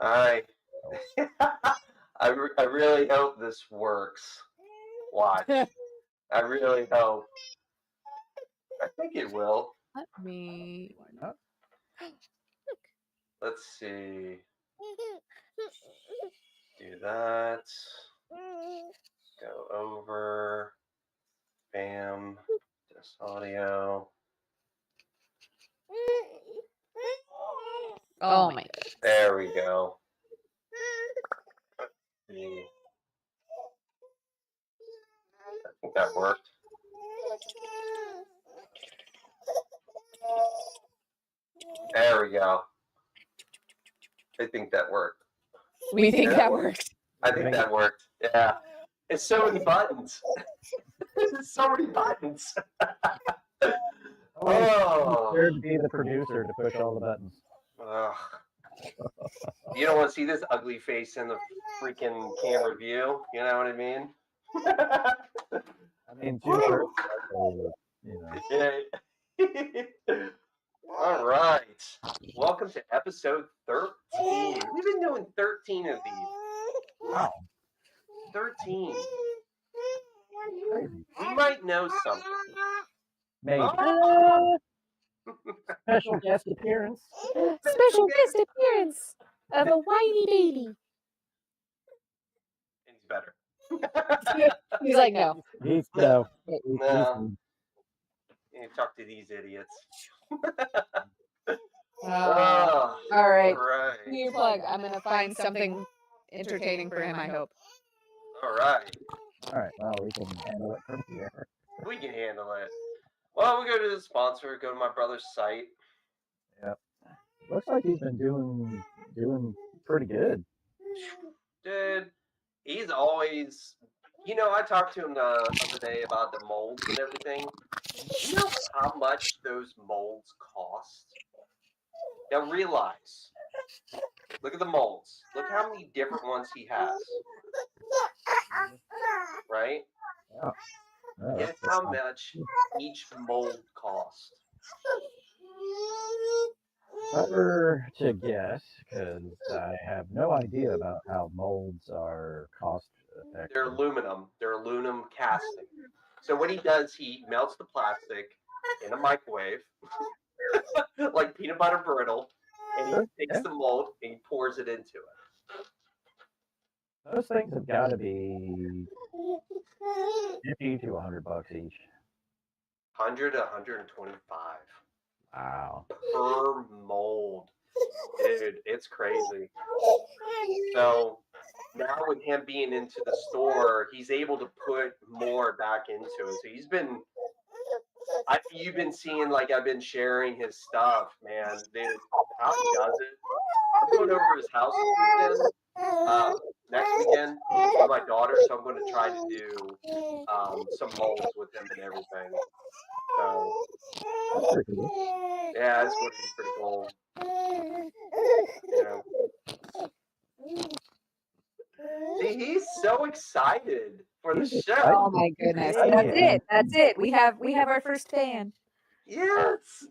I I really hope this works. Watch. I really hope. I think it will. Let me. Why not? Let's see. Do that. Go over. Bam. This audio. Oh my. There we go. See. I think that worked. There we go. I think that worked. We think Yeah. that works. I think that worked. Yeah. It's so many buttons. There's so many buttons. Oh, sure to be the producer to push all the buttons. Ugh. You don't want to see this ugly face in the freaking camera view. You know what I mean? I mean, two-thirds, you know. Yeah. All right. Welcome to episode 13. We've been doing 13 of these. Wow. 13. Crazy. We might know something. Maybe. Oh. Special guest appearance. Special guest appearance of a whiny baby. And he's better. He's like, no. He's No. no. You talk to these idiots. All right. All right. Give me your plug. I'm going to find something entertaining for him, I hope. All right. All right. Well, we can handle it from here. We can handle it. Well, we go to the sponsor. Go to my brother's site. Yep. Looks like he's been doing pretty good. Dude, he's always. You know, I talked to him the other day about the molds and everything. You know how much those molds cost? Now realize. Look at the molds. Look how many different ones he has. Right? Yeah. Guess how much each mold costs. If I were to guess, because I have no idea about how molds are cost effective. They're aluminum. They're aluminum casting. So what he does, he melts the plastic in a microwave, like peanut butter brittle, and he takes the mold and he pours it into it. Those things have got to be $50 to $100 each. 100 to 125. Wow. Per mold. Dude, it's crazy. So now with him being into the store, he's able to put more back into it. So he's been, you've been seeing, like I've been sharing his stuff, man. Dude, how he does it. I'm going over to his house this weekend, next weekend with my daughter, so I'm going to try to do some molds with him and everything. So, yeah, it's going to be pretty cool. Yeah. See, he's so excited for the show. Oh my goodness. That's it. That's it. We have our first fan. Yes.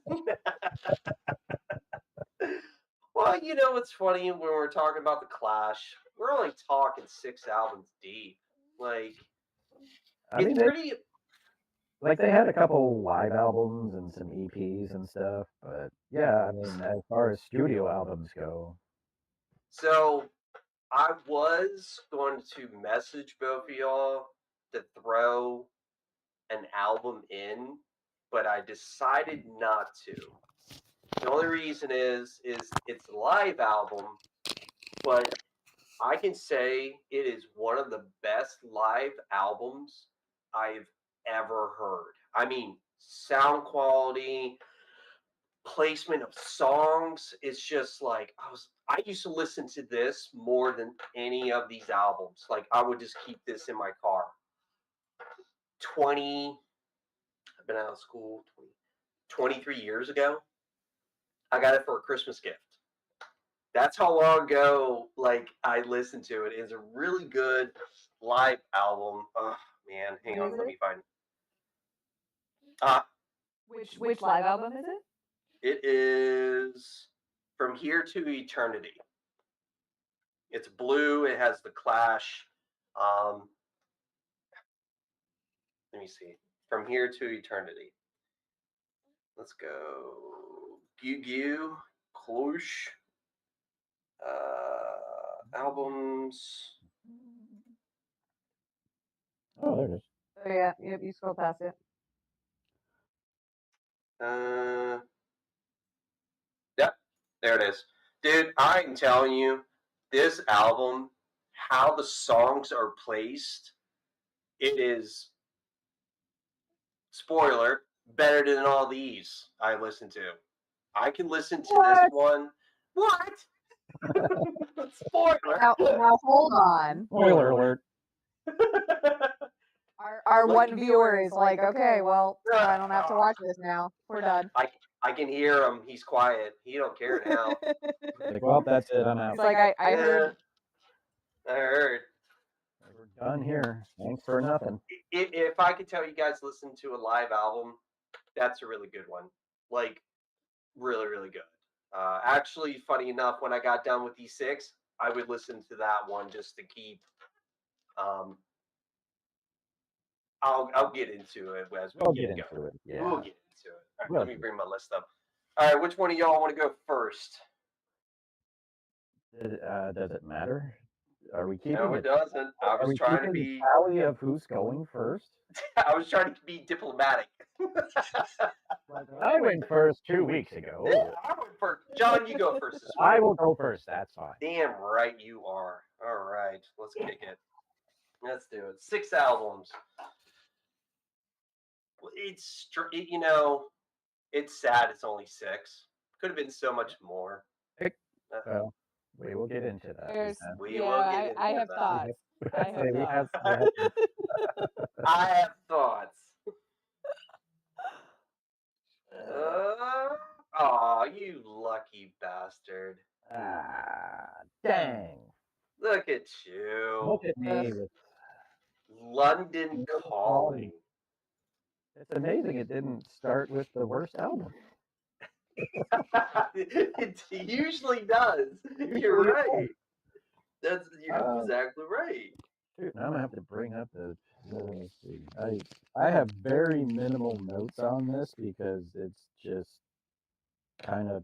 Well, you know what's funny when we're talking about the Clash? We're only talking 6 albums deep. Like, it's pretty. Like they had a couple live albums and some EPs and stuff, but yeah, I mean, as far as studio albums go. So, I was going to message both of y'all to throw an album in, but I decided not to. The only reason is it's a live album, but I can say it is one of the best live albums I've ever heard. I mean, sound quality, placement of songs, it's just like I used to listen to this more than any of these albums. Like I would just keep this in my car. I've been out of school 23 years ago. I got it for a Christmas gift. That's how long ago like I listened to it. It's a really good live album. Oh man, hang on, let me find it. Which live album is it? It is From Here to Eternity. It's blue. It has the Clash. Let me see. From Here to Eternity. Let's go. Gu Clush. Albums. Oh, there it is. Oh yeah, yep. You scroll past it. Yep, there it is. Dude, I'm telling you, this album, how the songs are placed, it is, spoiler, better than all these I listen to. I can listen to this What? one. What? Spoiler. Now hold on. Spoiler alert. Our Look, one viewer is like, okay, well, I don't have to watch this now. We're done. I can hear him. He's quiet. He don't care now. Like, well, that's it. I'm out. He's like, I heard. I heard. We're done here. Thanks for nothing. If I could tell you guys listen to a live album, that's a really good one. Like, really, really good. Actually, funny enough, when I got done with E6, I would listen to that one just to keep. I'll get into it as We'll we get get into going. it. Yeah. We'll get into it. All right, We'll let me do. bring my list up. All right, which one of y'all want to go first? Does it matter? Are we keeping No, it doesn't. I Are was we trying to keeping be. the tally of who's going first? I was trying to be diplomatic. I went first 2 weeks ago. Yeah, I went first. John, you go first this week. I will go first. That's fine. Damn right you are. All right, let's kick it. Let's do it. 6 albums. It's it's sad. It's only 6. Could have been so much more. Well, we will get into that. There's, We will yeah, get into I have that. thoughts. I have We have- thoughts. I have thoughts. Aw, you lucky bastard. Dang. Look at you. Look at me. With, London Calling. it's amazing it didn't start with the worst album. It usually does. You're right. You're exactly right. Dude, now I'm gonna have to bring up the. Let's see. I have very minimal notes on this because it's just kind of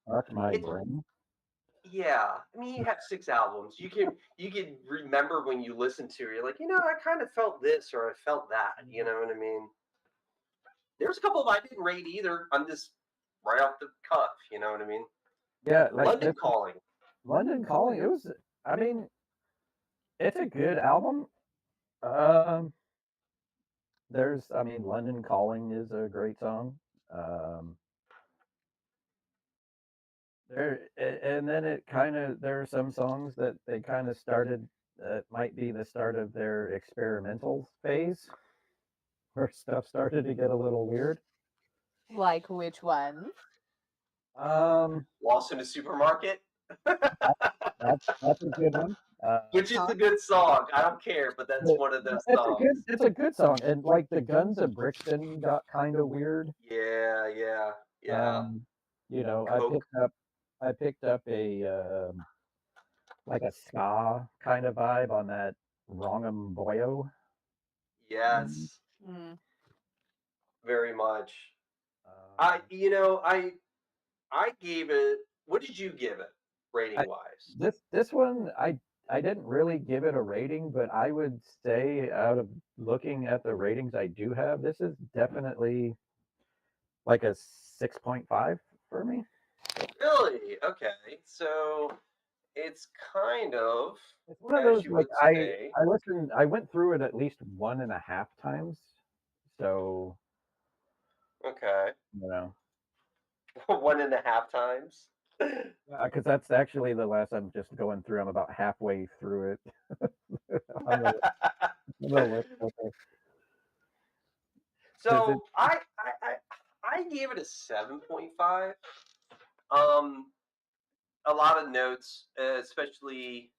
fuck my brain. Yeah, I mean, you have 6 albums. You can remember when you listen to it. You're like, I kind of felt this or I felt that. You know what I mean? There's a couple of I didn't rate either. I'm just right off the cuff. You know what I mean? Yeah, London Calling. London Calling. It was. I mean, it's a good album. London Calling is a great song. And then there are some songs that they kind of started that might be the start of their experimental phase, where stuff started to get a little weird. Like which ones? Lost in a Supermarket. That's a good one. Which is a good song. I don't care, but that's one of those songs. It's a good song, and like the Guns of Brixton got kind of weird. Yeah. I picked up a like a ska kind of vibe on that Wrong'em Boyo. Yes. Very much. I gave it. What did you give it, rating wise? This one, I didn't really give it a rating, but I would say, out of looking at the ratings I do have, this is definitely like a 6.5 for me. Really? Okay. So it's kind of. It's one of those, like, I went through it at least 1.5 times. So. Okay. 1.5 times. Because that's actually the last I'm just going through. I'm about halfway through it. So I gave it a 7.5. A lot of notes, especially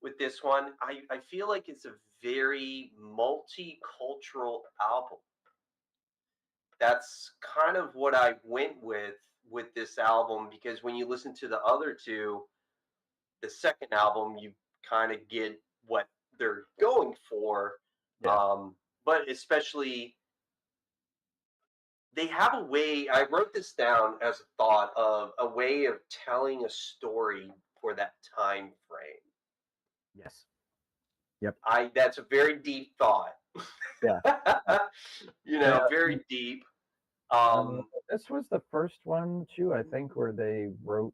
with this one. I feel like it's a very multicultural album. That's kind of what I went with this album, because when you listen to the other two, the second album, you kind of get what they're going for. Yeah. But especially, they have a way. I wrote this down as a thought of a way of telling a story for that time frame. Yes. That's a very deep thought. Yeah. Yeah. Very deep. This was the first one too, I think, where they wrote,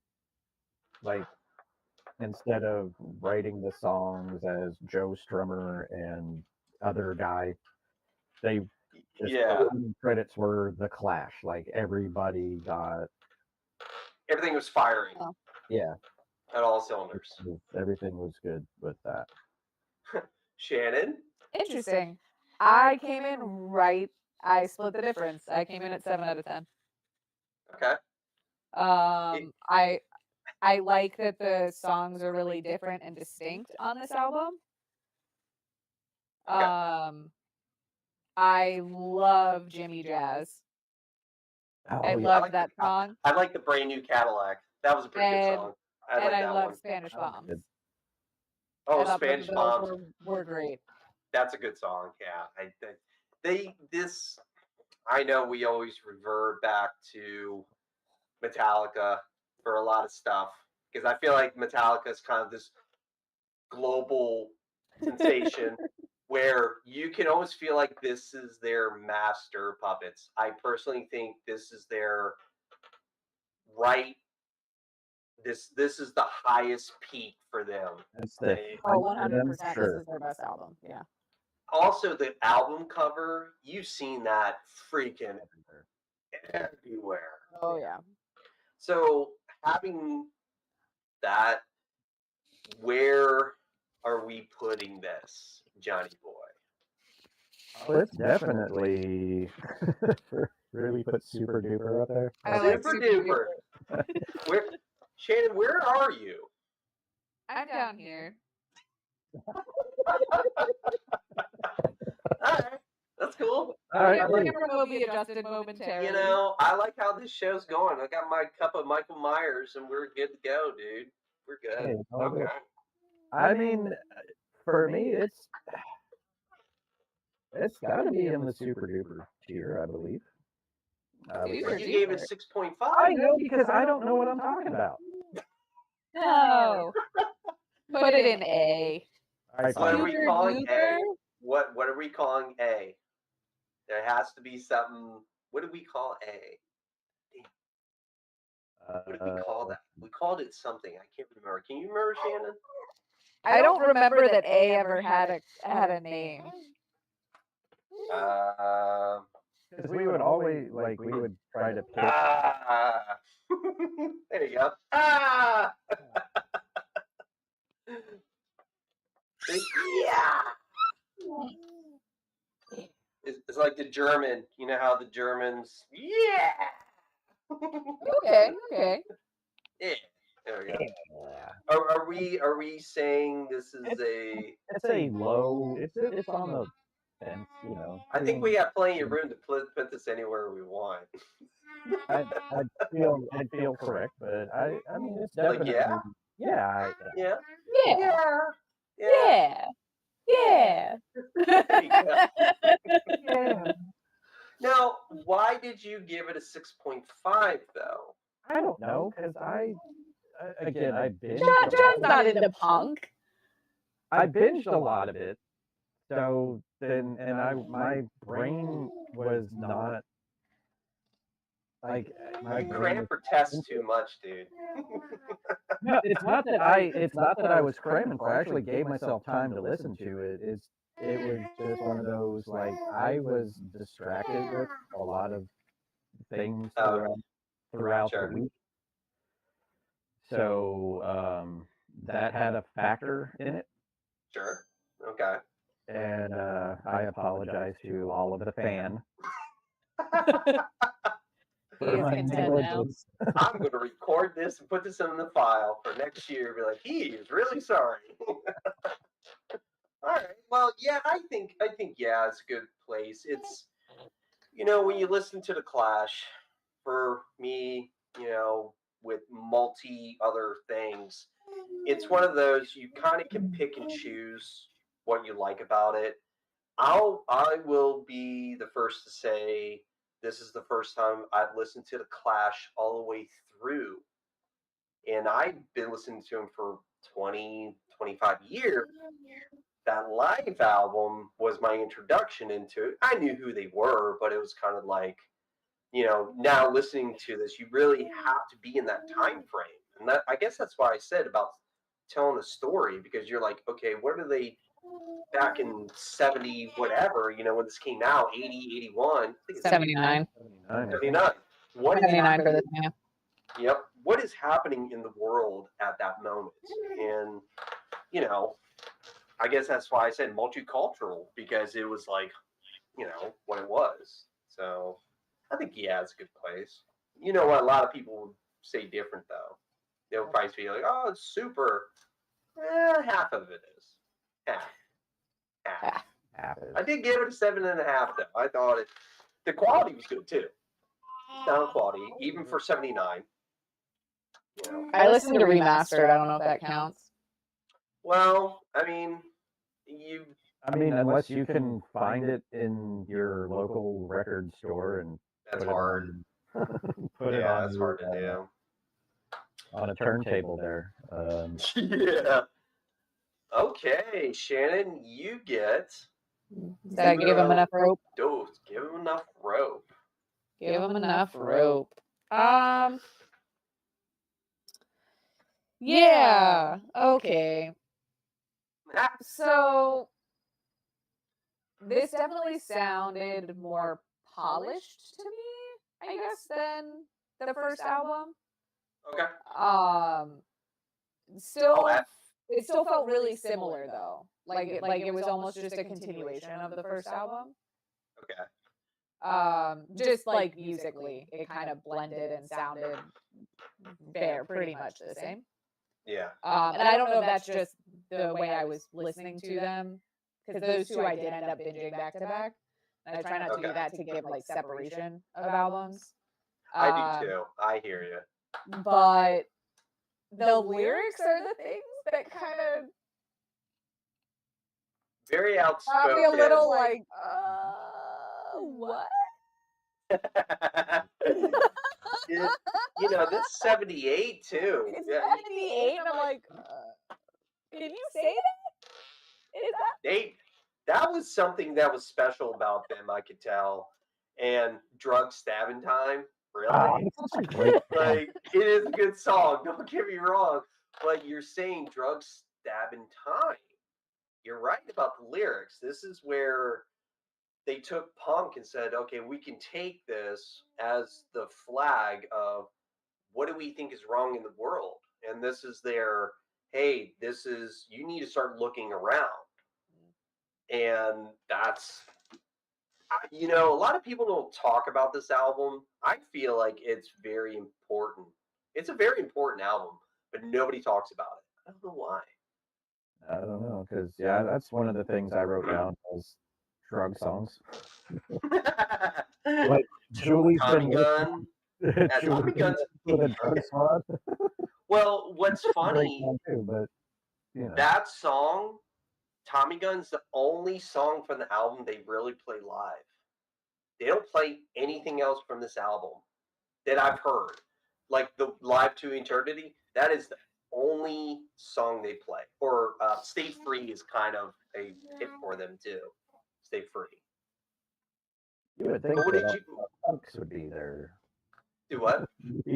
like, instead of writing the songs as Joe Strummer and other guy, they just Yeah, the credits were the Clash. Like everybody got, everything was firing Oh. yeah, at all cylinders. everything was good with that. Shannon, Interesting. I came in right. I split the difference. I came in at 7 out of 10. okay, I like that the songs are really different and distinct on this album. Okay. I love Jimmy Jazz. Oh, I yeah. love that song. I like the Brand New Cadillac. That was a pretty good song. I And like I that love one. Spanish That was Bombs. good. Oh, I thought both Spanish of those Bombs. were great. That's a good song. Yeah, I know we always revert back to Metallica for a lot of stuff because I feel like Metallica is kind of this global sensation where you can almost feel like this is their master puppets. I personally think this is their right. This is the highest peak for them. That's the Oh, height for them, 100%. sure. This is their best album. Yeah. Also, the album cover, you've seen that freaking everywhere. Oh, yeah. So having that, where are we putting this, Johnny Boy? Well, it's definitely really put Super Duper up there. I like Super Super Duper. Shannon, where are you? I'm down here. All right, that's cool. All right, The hey, camera will be adjusted momentarily. I like how this show's going. I got my cup of Michael Myers, and we're good to go, dude. We're good. hey, all good. Okay. I mean, for me, it's got to be in the Super Duper tier, I believe. Super But you gave it duper. 6.5. I know because I don't know what I'm talking about. No. Put it in A. All right, What are fine. we Super calling A? duper? What are we calling A? There has to be something. What do we call A? What did we call that? We called it something. I can't remember. Can you remember, Shannon? I don't remember that A ever had a name. Because we would always, like, we would try to pick. There you go. Ah! Yeah! It's like the German. You know how the Germans, yeah! Okay. Yeah. There we go. Yeah. Are we saying this is a? It's a low. It's on the fence, you know. I think we have plenty of room to put this anywhere we want. I'd feel correct, but I mean, it's Like, definitely yeah? yeah. Yeah. Yeah. Yeah. There you go. Yeah. Now, why did you give it a 6.5 though? I don't know because I binged. John's not into punk. I binged a lot of it, so then my brain was not like my You brain. cram for tests too much, dude. No, it's not that I was cramming for. I actually gave myself time to listen to it. It was just one of those, like, I was distracted with a lot of things throughout Sure. the week. So that had a factor in it, Sure. Okay. and I apologize to all of the fan. He is content now. I'm going to record this and put this in the file for next year. Be like, he is really sorry. All right. Well, yeah, I think yeah, it's a good place. It's when you listen to the Clash, for me, with multi other things, it's one of those you kind of can pick and choose what you like about it. I will be the first to say this is the first time I've listened to the Clash all the way through, and I've been listening to them for 20, 25 years. That live album was my introduction into it. I knew who they were, but it was kind of like, now listening to this, you really have to be in that time frame. And that, I guess that's why I said about telling a story, because you're like, okay, what are they back in 70, whatever, when this came out, 80, 81, I think it's 79. 79. What is 79 for this, happening? yeah. Yep. What is happening in the world at that moment? And, I guess that's why I said multicultural, because it was like, what it was. So I think, yeah, it's a good place. You know what? A lot of people would say different, though. They'll probably be like, oh, it's super. Half of it is. Half. I did give it a 7.5, though. I thought the quality was good, too. Sound quality, even for 79. I listened to remastered. I don't know if that counts. Well, I mean, unless you can find it in your local record store and that's put it hard. put it Yeah, on that's hard to do. On a turntable there. Yeah. Okay, Shannon, you get. Did I give him enough rope? Give him enough rope. Give him enough rope. Yeah. Okay. So this definitely sounded more polished to me, I guess, than the first album. Okay. Still, it still felt really similar though. Like it was almost just a continuation of the first album. Okay. Just like musically, it kind of blended and sounded pretty much the same. Yeah. And I don't know if that's just the way I was listening to them, because those two I did end up binging back to back. And I try not to do that to give like separation of albums. I do too. I hear you. But the lyrics are the things that kind of very outspoken. got me a little like, what? This 78 too. It's 78, and I'm like, can you say that? Is that? That was something that was special about them, I could tell. And Drug Stabbing Time, really? Like, it is a good song, don't get me wrong. But you're saying Drug Stabbing Time. You're right about the lyrics. This is where they took punk and said, okay, we can take this as the flag of what do we think is wrong in the world? And this is their, hey, you need to start looking around. And that's, a lot of people don't talk about this album. I feel like it's very important. It's a very important album, but nobody talks about it. I don't know why. I don't know, because that's one of the things I wrote down was drug songs. Like Julie's Tommy Gun. Tommy Gun's for the drug squad. Well, what's funny, too, but that song, Tommy Gun's the only song from the album they really play live. They don't play anything else from this album that I've heard. Like the Live to Eternity, that is the only song they play. Or Stay Free is kind of a hit for them too. Stay Free. You would think that punks would be there. Do what?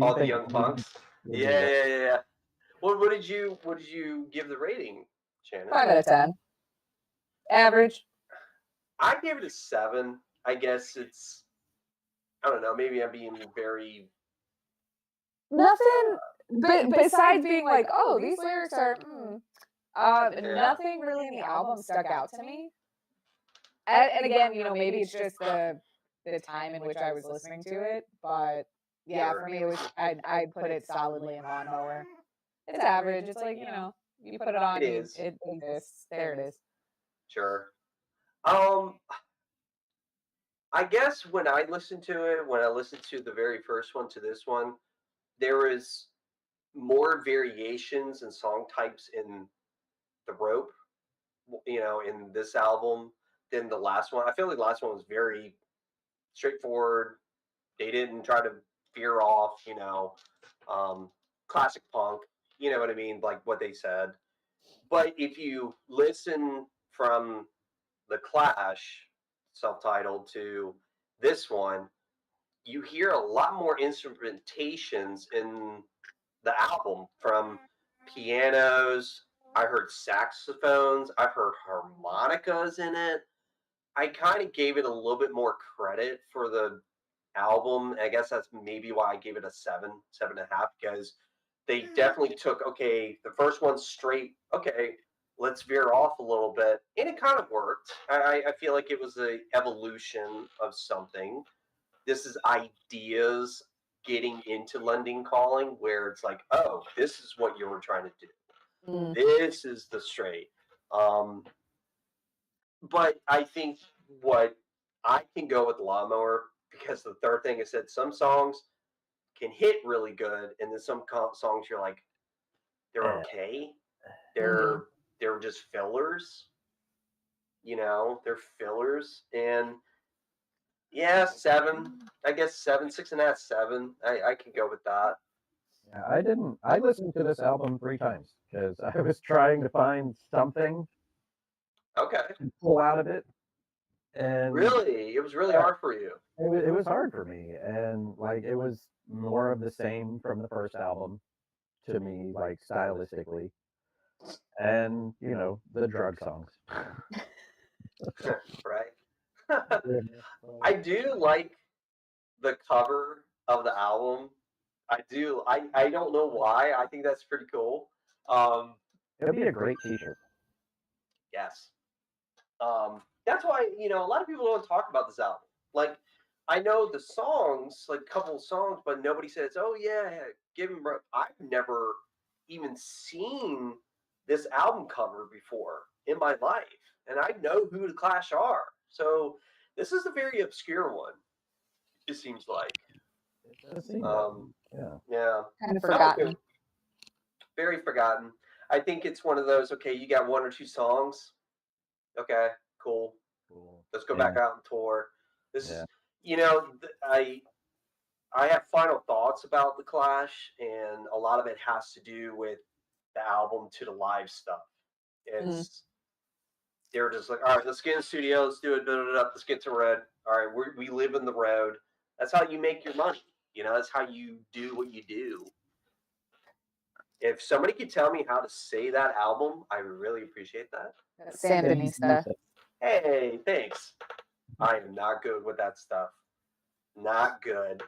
All the young punks? Yeah. Well, what did you give the rating, Shannon? 5 out of 10. Average. I gave it a 7. I guess it's, I don't know, maybe I'm being very... Nothing, but besides being like, oh, these lyrics are, nothing really in the album stuck out to me. And again, maybe it's just the time in which I was listening to it, but yeah, for me, it was, I'd put it solidly in Lawnmower. It's average. It's like, you put it on, it exists. There it is. Sure. I guess when I listened to it, when I listened to the very first one to this one, there was more variations and song types in the rope, in this album than the last one. I feel like the last one was very straightforward. They didn't try to veer off, classic punk. You know what I mean? Like what they said. But if you listen from the Clash self-titled to this one, you hear a lot more instrumentations in the album, from pianos. I heard saxophones. I've heard harmonicas in it. I kind of gave it a little bit more credit for the album. I guess that's maybe why I gave it a 7.5, because they definitely took, okay, the first one straight, okay, let's veer off a little bit. And it kind of worked. I feel like it was an evolution of something. This is ideas getting into London Calling, where it's like, oh, this is what you were trying to do. Mm. This is the straight. But I think what I can go with Lawnmower, because the third thing is that some songs can hit really good, and then some songs you're like, they're okay. They're just fillers. They're fillers. And yeah, 7. I guess 7, 6.5, 7. I can go with that. Yeah, I listened to this album 3 times because I was trying to find something Okay. to pull out of it. And Really? It was really hard for you. it was hard for me. And like, it was more of the same from the first album to me, like stylistically. And, the drug songs. Right. I do like the cover of the album. I do. I don't know why. I think that's pretty cool. It'd be a great t-shirt. Yes. That's why, a lot of people don't talk about this album. Like, I know the songs, like a couple of songs, but nobody says, oh yeah, give him. I've never even seen this album cover before in my life. And I know who the Clash are. So this is a very obscure one, it seems like. Yeah. Kind of forgotten. Very forgotten. I think it's one of those, okay, you got 1 or 2 songs. Okay, cool. Let's go back out and tour. This is, I have final thoughts about the Clash, and a lot of it has to do with the album to the live stuff. It's they're just like, all right, let's get in the studio, let's do it, let's get to Red. All right, we live in the road. That's how you make your money. That's how you do what you do. If somebody could tell me how to say that album, I would really appreciate that. Sandinista. Hey, thanks. I am not good with that stuff. Not good.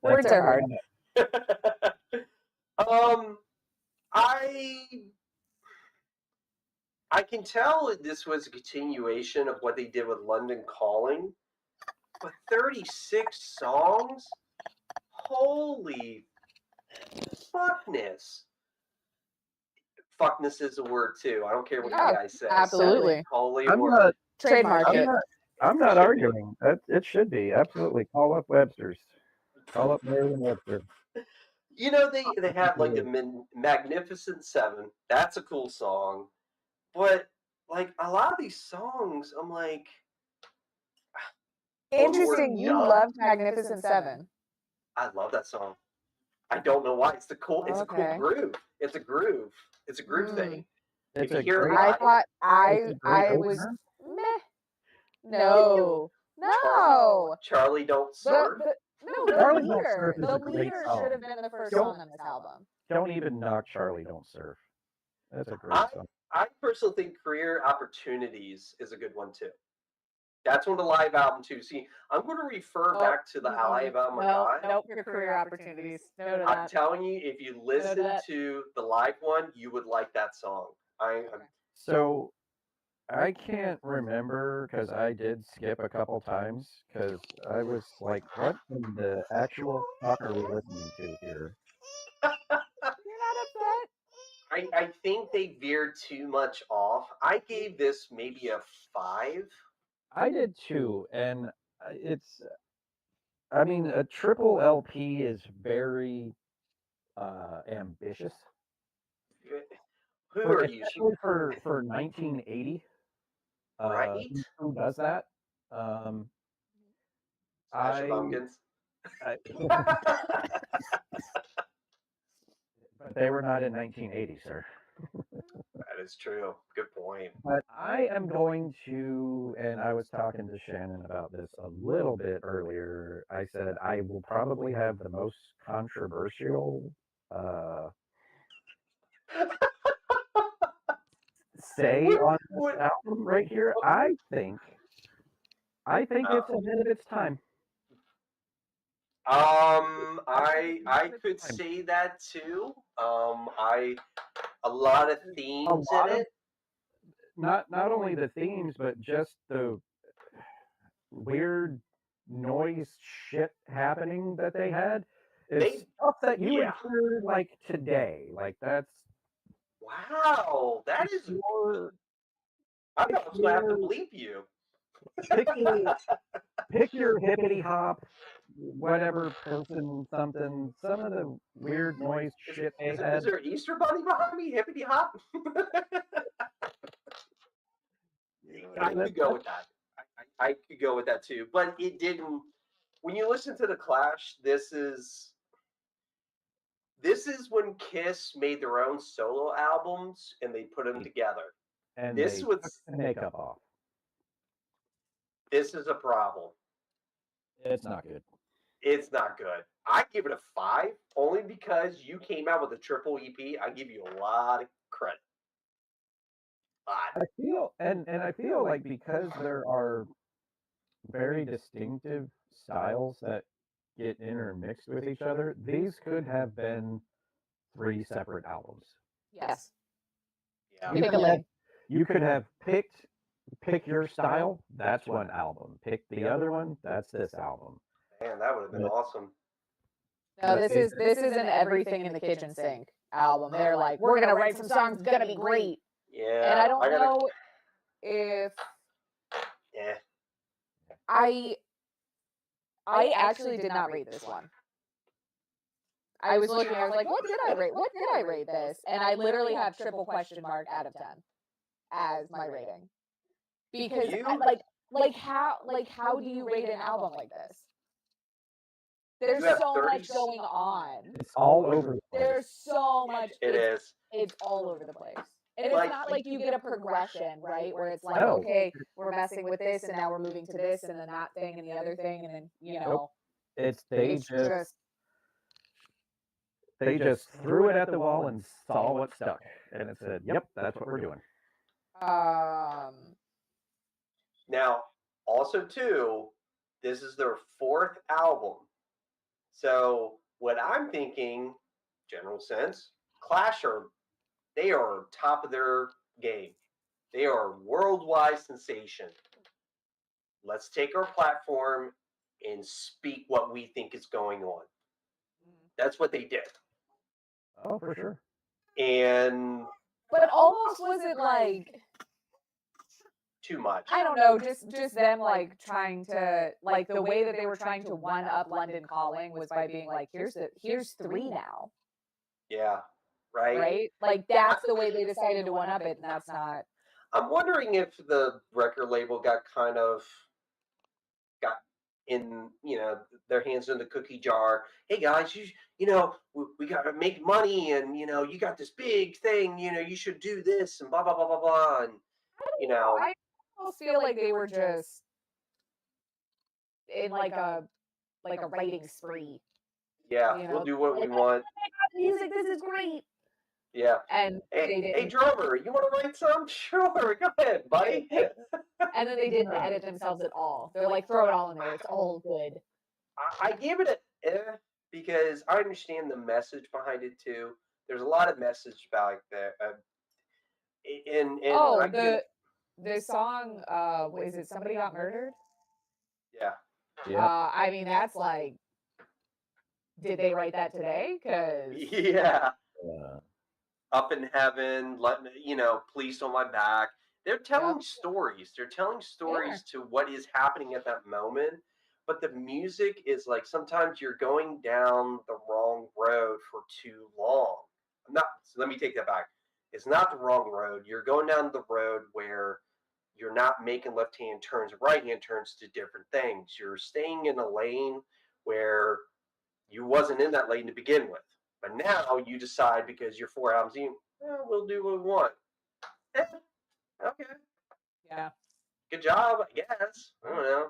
Words are hard. I can tell this was a continuation of what they did with London Calling, but 36 songs? Holy fuckness. Fuckness is a word too. I don't care what you guys say. Absolutely. Holy I'm word. not, Trademark it. I'm not arguing. It should be. Absolutely. Call up Webster's. Call up Merriam-Webster. They have like the Magnificent Seven. That's a cool song. But like a lot of these songs, I'm like, interesting. You loved Magnificent Seven. I love that song. I don't know why. It's a cool groove. It's a groove. It's a groove thing. If you hear it, I thought I was meh. No. Charlie Don't Surf. Charlie Don't Surf is the a great leader song. should have been the first song on this album. Don't even knock Charlie Don't Surf. That's a great song. I personally think Career Opportunities is a good one too. That's one of the live album too. See, I'm going to refer back to the live album. Nope, your Career Opportunities. No to that. I'm telling you, if you listen to the live one, you would like that song. So I can't remember because I did skip a couple times because I was like, what in the actual fuck are we listening to here? You're not upset? I think they veered too much off. I gave this maybe a 5. I did too, and a triple LP is very ambitious. Who are you? Especially for 1980. Right? Who does that? Smashing Pumpkins. But they were not in 1980, sir. That is true. Good point. But I am going to, and I was talking to Shannon about this a little bit earlier. I said I will probably have the most controversial say on this album right here. I think it's ahead of its time. I could say that too. A lot of themes in it. Not only the themes, but just the weird noise shit happening that they had. It's stuff that you would hear like today. Like that's wow. That is. I'm not gonna have to bleep you. Pick your hippity hop, whatever person, something. Some of the weird noise shit they had. Is there an Easter bunny behind me? Hippity hop. I could go with that. I could go with that too, but it didn't. When you listen to the Clash, this is when Kiss made their own solo albums and they put them together. And this was the makeup off. This is a problem. It's not good. It's not good. I give it a 5 only because you came out with a triple EP. I give you a lot of credit. I feel and I feel like because there are very distinctive styles that get intermixed with each other, these could have been 3 separate albums. Yes. Yeah. You could have pick your style, that's one album. Pick the other one, that's this album. Man, that would have been awesome. No, this is an everything in the kitchen sink album. They're like, we're gonna write some songs, it's gonna be great. Yeah. And I don't know if I actually did not rate this one. I was looking, I was like, what did I rate? What did I rate this? And I literally have triple question mark out of 10 as my rating. Because how do you rate an album like this? There's so much going on. It's all over the place. There's so much. It's all over the place. And it's not like you get a progression, right? Where it's like, okay, we're messing with this and now we're moving to this and then that thing and the other thing and then, you know. They just threw it at the wall and saw what stuck. And it said, yep, that's what we're doing. Now, also too, this is their 4th album. So what I'm thinking, general sense, Clash they are top of their game. They are a worldwide sensation. Let's take our platform and speak what we think is going on. That's what they did. Oh, for sure. But almost was it like too much? I don't know, just them like trying to like the way that they were trying to one up London Calling was by being like, here's 3 now. Yeah. Right? Like that's the way they decided to one up it, and that's not. I'm wondering if the record label got in, their hands in the cookie jar. Hey guys, we got to make money, and you got this big thing. You should do this, and blah blah blah blah blah. And I almost feel like they were just in like a writing spree. Yeah, we'll do what we want. Music, this is great. Yeah. And hey drummer, you want to write some? Sure, go ahead, buddy. And then they didn't edit themselves at all. They're like, throw it all in there. It's all good. I give it because I understand the message behind it too. There's a lot of message back there. The song, is it Somebody Got Murdered? Yeah. I mean, that's like, did they write that today? Yeah. Up in heaven, let me, police on my back. They're telling stories. They're telling stories to what is happening at that moment. but the music is like sometimes you're going down the wrong road for too long. I'm not. So let me take that back. It's not the wrong road. You're going down the road where you're not making left-hand turns, right-hand turns to different things. You're staying in a lane where you wasn't in that lane to begin with. But now you decide because you're 4 albums in, we'll do what we want. Eh, okay, Yeah. good job, I guess. I don't know.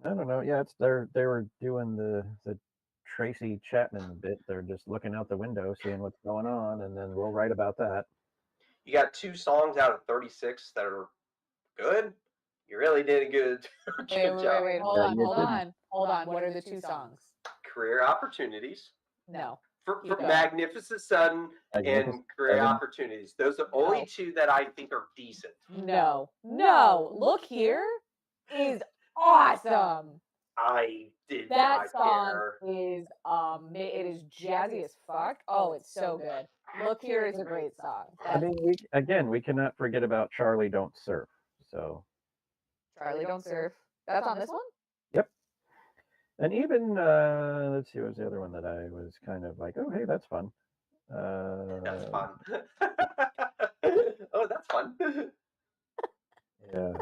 I don't know. Yeah, they were doing the Tracy Chapman bit. They're just looking out the window, seeing what's going on, and then we'll write about that. You got 2 songs out of 36 that are good. You really did a good, good job. Wait. Hold Yeah, on, you hold didn't. on, hold on. What are the 2 songs? Career Opportunities. No. For Keep going. Magnificent Seven and Magnificent Career Seven. Opportunities. Those are the only No. 2 that I think are decent. No. Look here is awesome. I did That not song care. is it is jazzy as fuck. Oh, it's so good. Look Here is a great song. I mean, we cannot forget about Charlie Don't Surf. So, Charlie Don't Surf. That's on this one? yep. And even let's see, what was the other one that I was kind of like, oh, hey, that's fun. That's fun. Oh, that's fun. Yeah.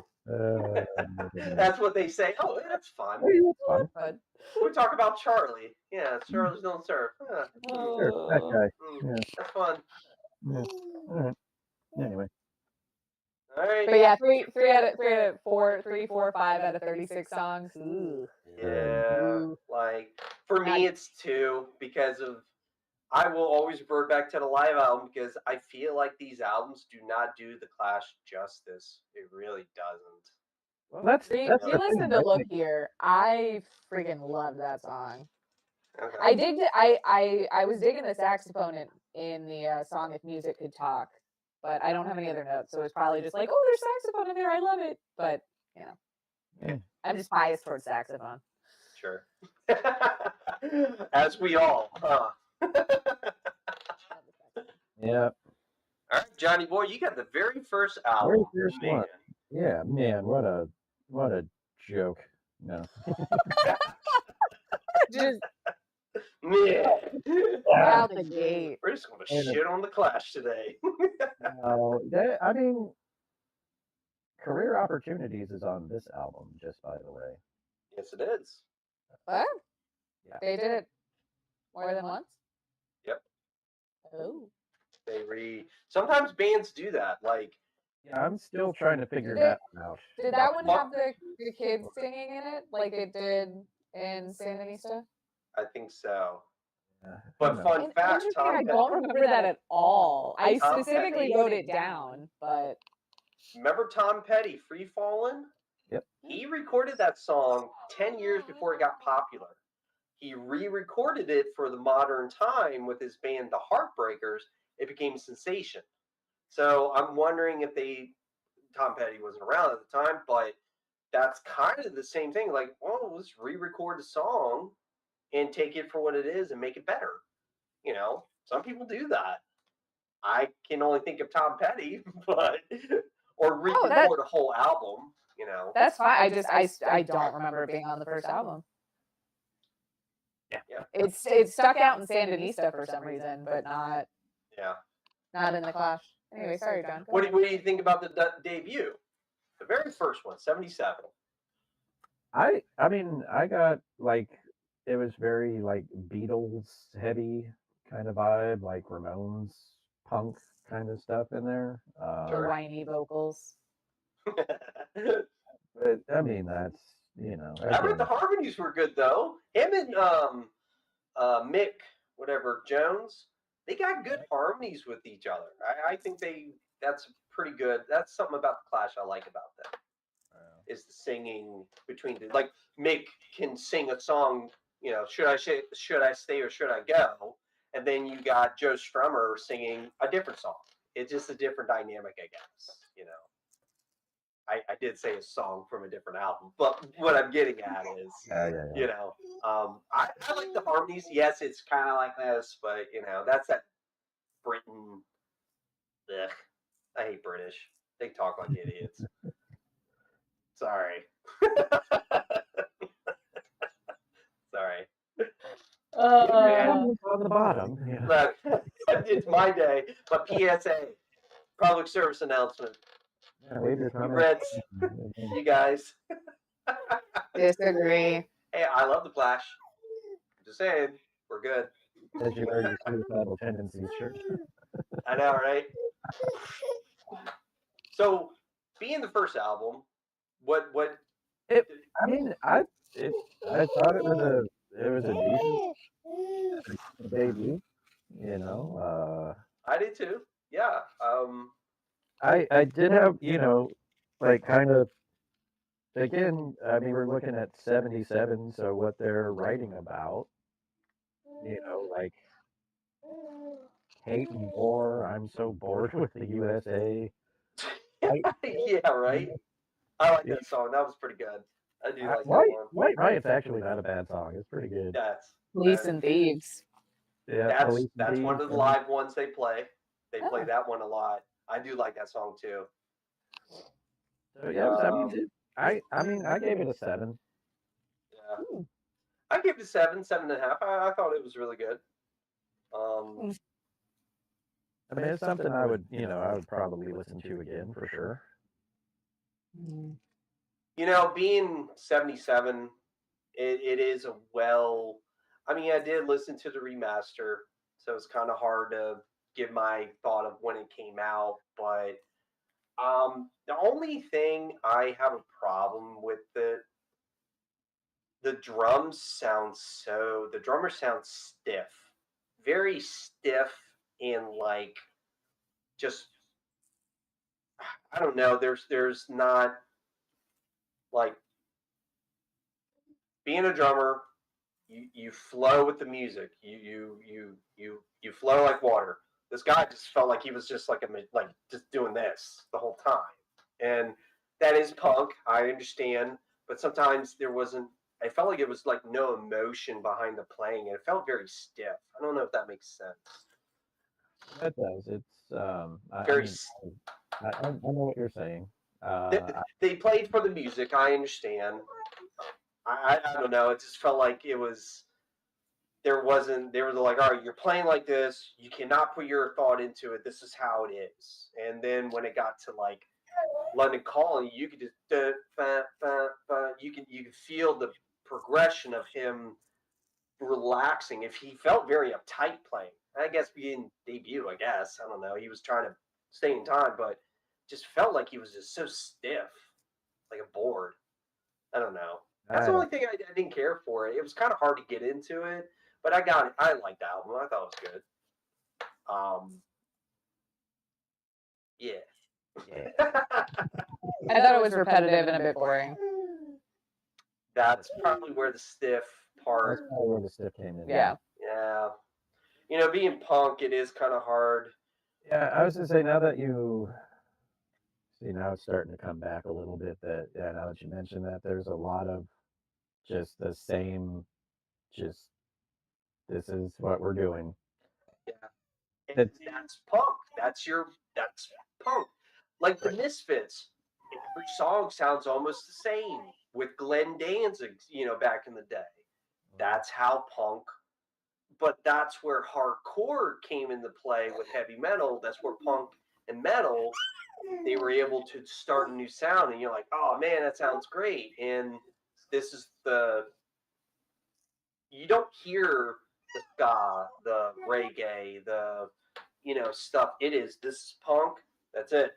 That's what they say. Oh, that's fun. Hey, that's fun. But We talk about Charlie. Yeah, Charlie's Don't Surf. Sure, that guy. Yeah. That's fun. Yeah. All right. Anyway. All right. But yeah, three out of 4, 5 out of 36 songs. Ooh. Yeah. Ooh. Like for me, it's 2 because of I will always revert back to the live album because I feel like these albums do not do the Clash justice. It really doesn't. Well, that's If the you thing. listen I to Look think- Here, I freaking love that song. Okay. I dig. I was digging the saxophone in the song "If Music Could Talk," but I don't have any other notes, so it's probably just like, oh, there's saxophone in there. I love it, but Yeah. I'm just biased towards saxophone. Sure. As we all, huh? Yeah. All right, Johnny boy, you got the very first album. Very first Man. one. Yeah, man, what a joke. No. Just Man. out the gate. We're just gonna Yeah. shit on the Clash today. No, I mean, Career Opportunities is on this album, just by the way. Yes, it is. What? Yeah. They did it more than once. Yep. Oh. Sometimes bands do that. Like Yeah, I'm still trying to figure Did that out. Did that one have the kids singing in it like it did in Sandinista? I think so. Yeah, But I fun And fact, interesting, Tom I Petty, don't remember that at all. I Tom specifically Petty. wrote it down, but remember Tom Petty, Free Fallin'? Yep. He recorded that song 10 years before it got popular. He re-recorded it for the modern time with his band The Heartbreakers. It became a sensation. So I'm wondering if Tom Petty wasn't around at the time, but that's kind of the same thing. Like, well, let's re-record the song and take it for what it is and make it better. You know, some people do that. I can only think of Tom Petty, but or re-record a whole album. You know, that's fine. I don't remember it being on the first album. yeah, It stuck out in Sandinista for some reason, but not yeah. in the Clash. Anyway, sorry, John. Go What ahead. do you think about the debut? The very first one, 77. I mean, I got like it was very like Beatles heavy kind of vibe, like Ramones punk kind of stuff in there. The whiny vocals. But I mean, that's I read again, the harmonies were good though. Him and Mick, whatever Jones, they got good harmonies with each other. I think that's pretty good. That's something about the Clash I like about them. Is the singing between the like Mick can sing a song, you know, should I stay or should I go? And then you got Joe Strummer singing a different song. It's just a different dynamic, I guess. You know, I did say a song from a different album, but what I'm getting at is, you know, I like the harmonies. Yes, it's kind of like this, but you know, that's that Britain. Ugh, I hate British. They talk like idiots. Sorry. On the bottom. Yeah. Look, it's my day. But PSA, public service announcement. Yeah, leave your You comments. Reds, you guys. Disagree. Hey, I love the Flash. Just saying, we're good. As you wear your suicidal tendencies shirt. I know, right? So, being the first album, what? I mean, I thought it was a decent debut. You know, I did too. Yeah. I did have, like kind of again. I mean, we're looking at 77, so what they're writing about, like hate and war. I'm so bored with the USA. Yeah, right. I like that song. That was pretty good. I do like that one. White Riot's actually not a bad song. It's pretty good. Police and Thieves. Yeah, that's one of the live ones they play. They play that one a lot. I do like that song too. So yeah, I mean, I gave it a 7. Yeah, I gave it a 7.5. I thought it was really good. I mean, it's something I would probably listen to again for sure. Being 77, it is a well. I mean, I did listen to the remaster, so it's kind of hard to give my thought of when it came out. But the only thing I have a problem with the drums the drummer sounds stiff, very stiff, and like just I don't know. There's not like being a drummer. You flow with the music. You flow like water. This guy just felt like he was just like just doing this the whole time, and that is punk. I understand, but sometimes there wasn't. I felt like it was like no emotion behind the playing, and it felt very stiff. I don't know if that makes sense. That does. It's Very. I know what you're saying. They played for the music. I understand. I don't know. It just felt like it was. There wasn't. They were like, all right, you're playing like this. You cannot put your thought into it. This is how it is. And then when it got to like London Calling, you could just you can feel the progression of him relaxing. If he felt very uptight playing, I guess being debut, I guess I don't know. He was trying to stay in time, but just felt like he was just so stiff, like a board. I don't know. That's the only thing I didn't care for. It was kind of hard to get into it, but I got it. I liked the album. I thought it was good. Yeah. I thought it was repetitive and a bit boring. That's probably where the stiff part. That's probably where the stiff came in. Yeah. Yeah. Being punk, it is kind of hard. Yeah, I was gonna say now that you see now it's starting to come back a little bit. Now that you mentioned that, there's a lot of just the same. Just this is what we're doing. Yeah. That's punk. That's punk. Like the Misfits, every song sounds almost the same with Glenn Danzig, back in the day. That's how punk, but that's where hardcore came into play with heavy metal. That's where punk and metal, they were able to start a new sound, and you're like, oh man, that sounds great. And this is you don't hear the ska, the reggae, the stuff. This is punk. That's it.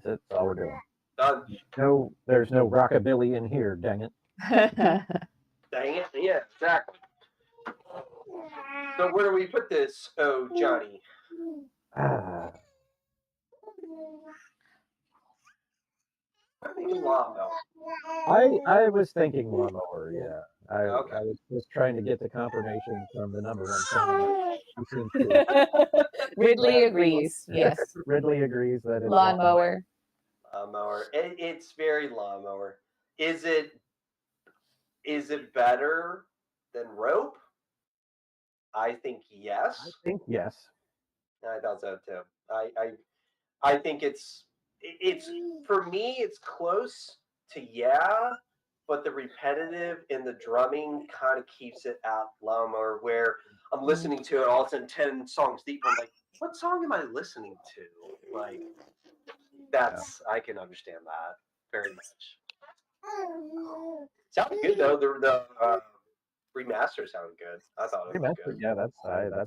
That's all we're doing. Done. No, there's no rockabilly in here. Dang it. Dang it. Yeah, exactly. So where do we put this? Oh, Johnny. I'm thinking lawnmower. I was thinking lawnmower. Yeah. I was just trying to get the confirmation from the number one song. Ridley agrees. Yes. Ridley agrees that it's lawnmower. Lawnmower. It's very lawnmower. Is it better than rope? I think yes. I thought so too. I think it's for me it's close to yeah, but the repetitive and the drumming kind of keeps it at Lumber, where I'm listening to it all of a sudden 10 songs deep. I'm like, what song am I listening to? Like, I can understand that very much. Sounded good though. The remaster sounded good. I thought it was good. Yeah, that's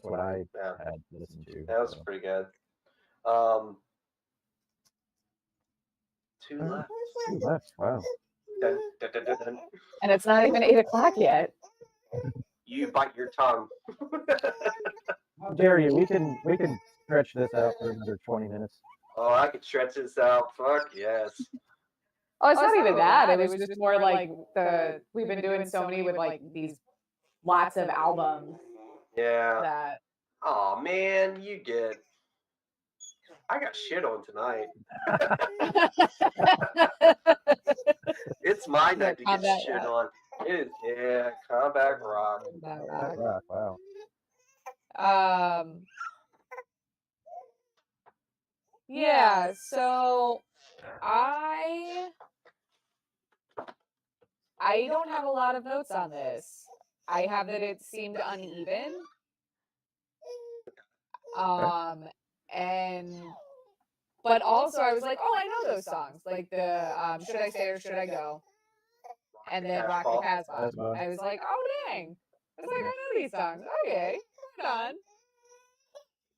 what I had listened to. That was so. pretty good. Two left. Two left. Wow. Dun, dun, dun, dun, dun. And it's not even 8 o'clock yet. You bite your tongue. How dare you? We can stretch this out for another 20 minutes. Oh, I could stretch this out. Fuck yes. Oh, it's not even that. It was just more like we've been doing so many with like these lots of albums Yeah. that. Oh man, I got shit on tonight. It's my night to get Combat shit Rock. on. It is, Combat Rock. Wow. Yeah, so I don't have a lot of notes on this. I have that it seemed uneven. But also I was like, oh, I know those songs. Like the Should I Stay or Should I Go? And then Rocket Casbah. I was like, oh dang. I was like, I know these songs. Okay, right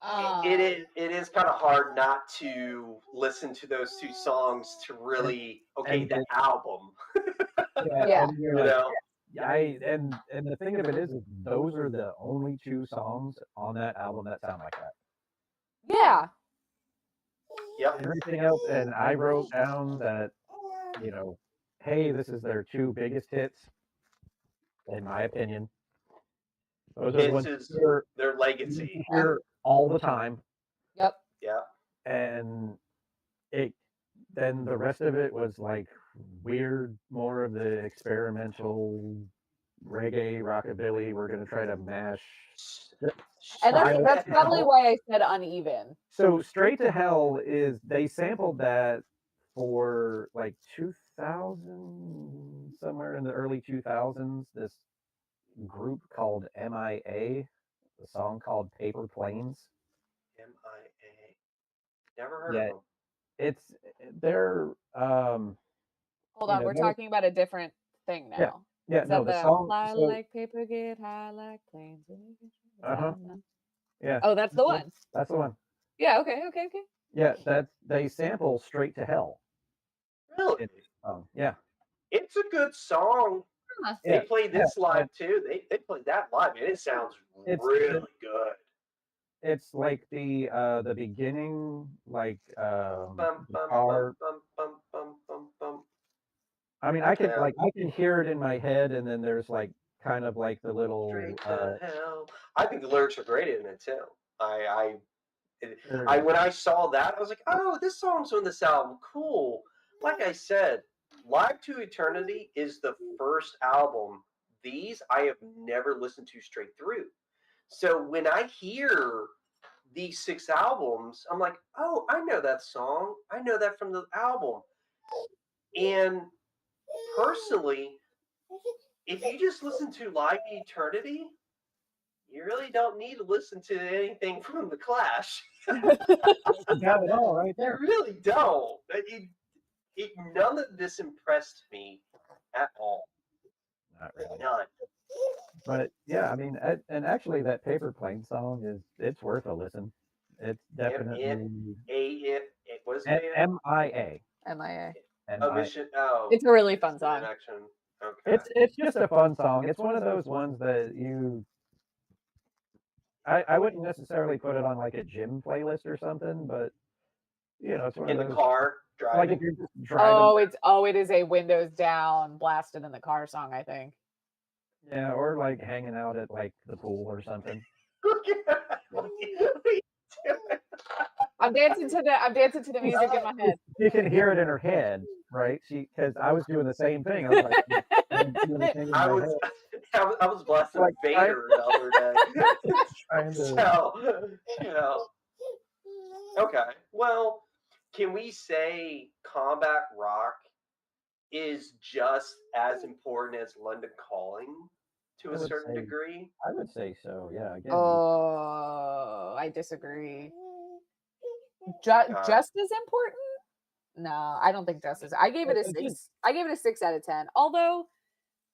on. It is kind of hard not to listen to those two songs to really the album. Yeah. And You know? and the thing of it is those are the only two songs on that album that sound like that. Yeah. Yep. Everything else, and I wrote down that, hey, this is their two biggest hits, in my opinion. Those are the ones their legacy. you hear all the time. Yep. Yeah. And then the rest of it was like weird, more of the experimental reggae, rockabilly. We're gonna try to mash. And that's probably why I said uneven. So Straight to Hell they sampled that for like 2000, somewhere in the early 2000s. This group called MIA, a song called Paper Planes. MIA. Never heard of them. They're Hold on, we're talking about a different thing now. Yeah, Is no, that the song. Fly like paper, get high like planes. Yeah. Oh, that's the one. That's the one. Yeah. Okay. Yeah, they sample Straight to Hell. Really? Yeah. It's a good song. Huh. They played this live too. They played that live, and it sounds really good. It's like the beginning, like Bum, bum, guitar. bum, bum, bum, bum, bum. I mean, I can hear it in my head, and then there's like kind of like the little. Straight to Hell. I think the lyrics are great in it too. When I saw that, I was like, oh, this song's on this album. Cool. Like I said, Live to Eternity is the first album. These I have never listened to straight through. So when I hear these 6 albums, I'm like, oh, I know that song. I know that from the album. And personally, if you just listen to Live to Eternity, you really don't need to listen to anything from The Clash. You got it all right there. You really don't. None of this impressed me at all. Not really. None. But yeah, I mean, and actually, that Paper Plane song it's worth a listen. It's definitely what is it? MIA. MIA. It's a really fun song. Okay. It's just a fun song. It's one of those ones that I wouldn't necessarily put it on like a gym playlist or something, but it's one in of the those, car driving. like if you're just driving. It is a windows down, blasted in the car song, I think. Yeah, or like hanging out at like the pool or something. I'm dancing to the music in my head. You can hear it in her head, right? Because I was doing the same thing. I was like, I was blasting like Vader the other day. Trying to... So, Okay. Well, can we say Combat Rock is just as important as London Calling to I a would certain say- degree. I would say so. Yeah. Again, Oh, I disagree. God. Just as important? No, I don't think just as. I gave it a Again- 6. I gave it a 6 out of 10. Although,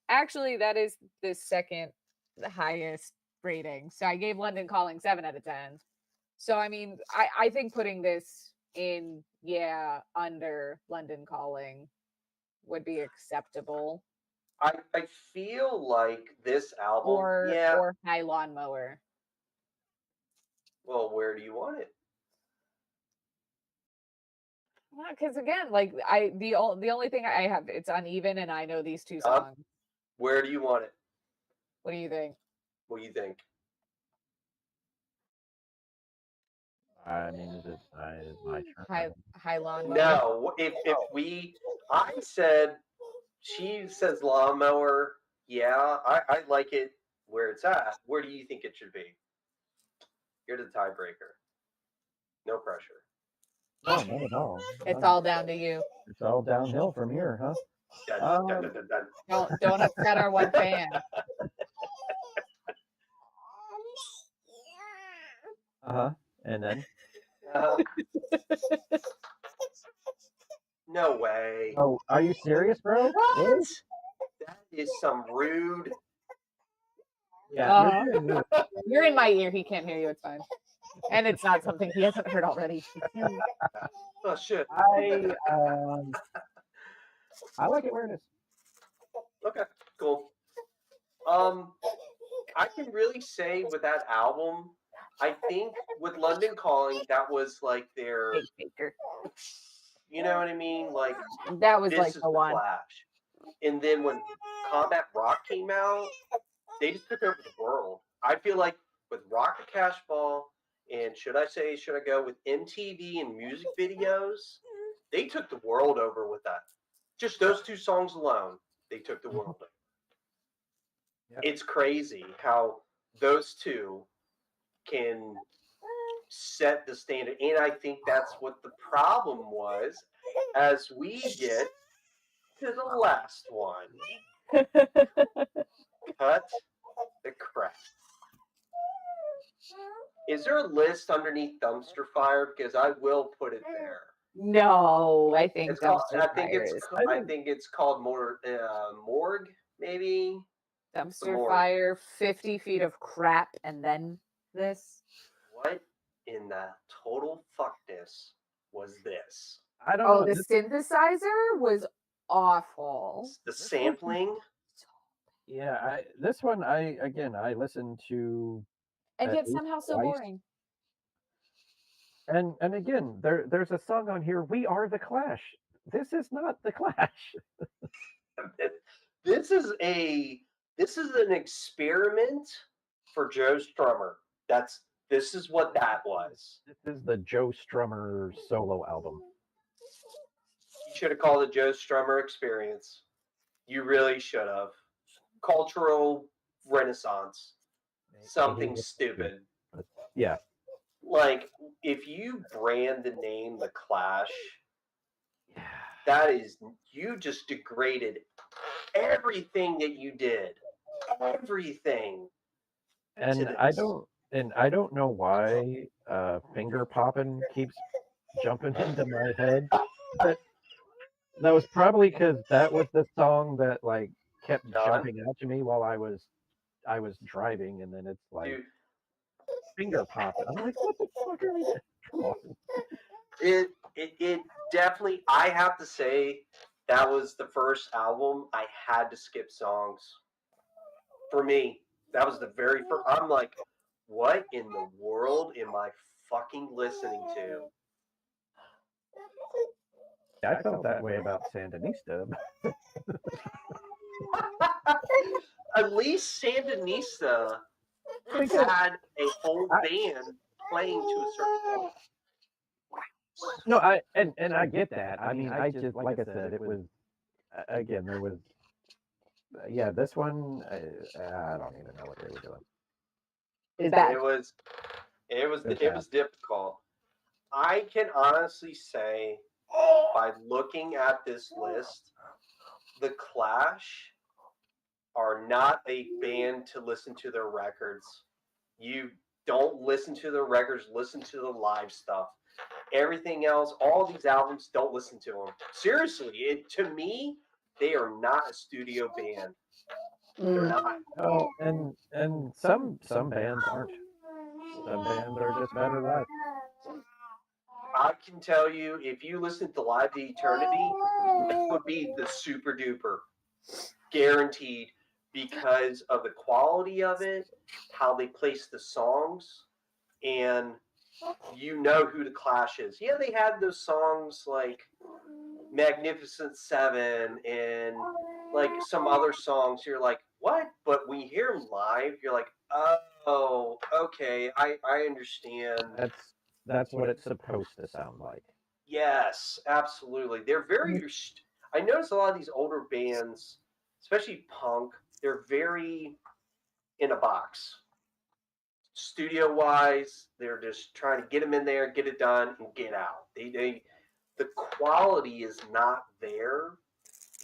actually, that is the second highest rating. So I gave London Calling 7 out of 10. So I mean, I think putting this in, under London Calling would be acceptable. I feel like this album, Or High Lawnmower. well, where do you want it? Because again, like the only thing I have, it's uneven, and I know these two Yup. songs. Where do you want it? What do you think? What do you think? I mean, is it my turn? High Lawnmower. No, if I said, she says Lawnmower, yeah, I like it where it's at. Where do you think it should be? You're the tiebreaker. No pressure. No, not at all. It's all down to you. It's all downhill from here, huh? Dun, dun, dun, dun, dun. Don't upset our one fan. And then, Uh, no way. oh, are you serious, bro? Really? That is some rude. Yeah. you're doing really- You're in my ear. He can't hear you. It's fine. And it's not something he hasn't heard already. Oh shit. I like it where it is. Okay, cool. I can really say with that album, I think with London Calling, that was like their, Fake faker. you know what I mean? Like That was this like is the one. Flash. And then when Combat Rock came out, they just took over the world. I feel like with Rocket Cash Ball and should I go with MTV and music videos, they took the world over with that. Just those two songs alone, they took the world over. Yep. It's crazy how those two can set the standard. And I think that's what the problem was as we get to the last one. Cut the crap. Is there a list underneath Dumpster Fire? Because I will put it there. No, I think It's called, Dumpster Fire is I think it's called Morgue, maybe. Dumpster More. Fire, 50 feet of crap, and then this. What in the total fuckness was this? I don't Oh, know. the synthesizer was awful. The sampling. This one, I listened to, And at yet least somehow so twice. boring. and again, there's a song on here. We Are the Clash. This is not the Clash. This is an experiment for Joe Strummer. This is what that was. This is the Joe Strummer solo album. You should have called it Joe Strummer Experience. You really should have. Cultural renaissance. Something stupid. Yeah. Like, if you brand the name The Clash, that is, you just degraded everything that you did. Everything. And I don't know why Finger Poppin' keeps jumping into my head. But that was probably because that was the song that like kept jumping out to me while I was driving, and then it's like Dude, Finger Poppin'. I'm like, what the fuck are we doing? Come on. it definitely, I have to say, that was the first album I had to skip songs. For me, that was the very first. I'm like, what in the world am I fucking listening to? I felt that way about Sandinista. At least Sandinista had a whole band playing to a certain point. No, I get that. I mean, I just like I said, it was again there was this one I don't even know what they were doing. Is that It was difficult. I can honestly say by looking at this list, The Clash are not a band to listen to their records. You don't listen to their records, listen to the live stuff. Everything else, all these albums, don't listen to them. Seriously, to me, they are not a studio band. They're not. Oh, and some bands aren't. Some bands are just better live. I can tell you, if you listen to Live to Eternity, that would be the super duper, guaranteed, because of the quality of it, how they place the songs, and you know who the Clash is. Yeah, they had those songs like Magnificent Seven and like some other songs. You're like, what? But when you hear them live, you're like, oh, okay, I understand. That's what it's supposed to sound like. Yes, absolutely. They're very. I notice a lot of these older bands, especially punk, they're very in a box. Studio wise, they're just trying to get them in there, get it done, and get out. The quality is not there,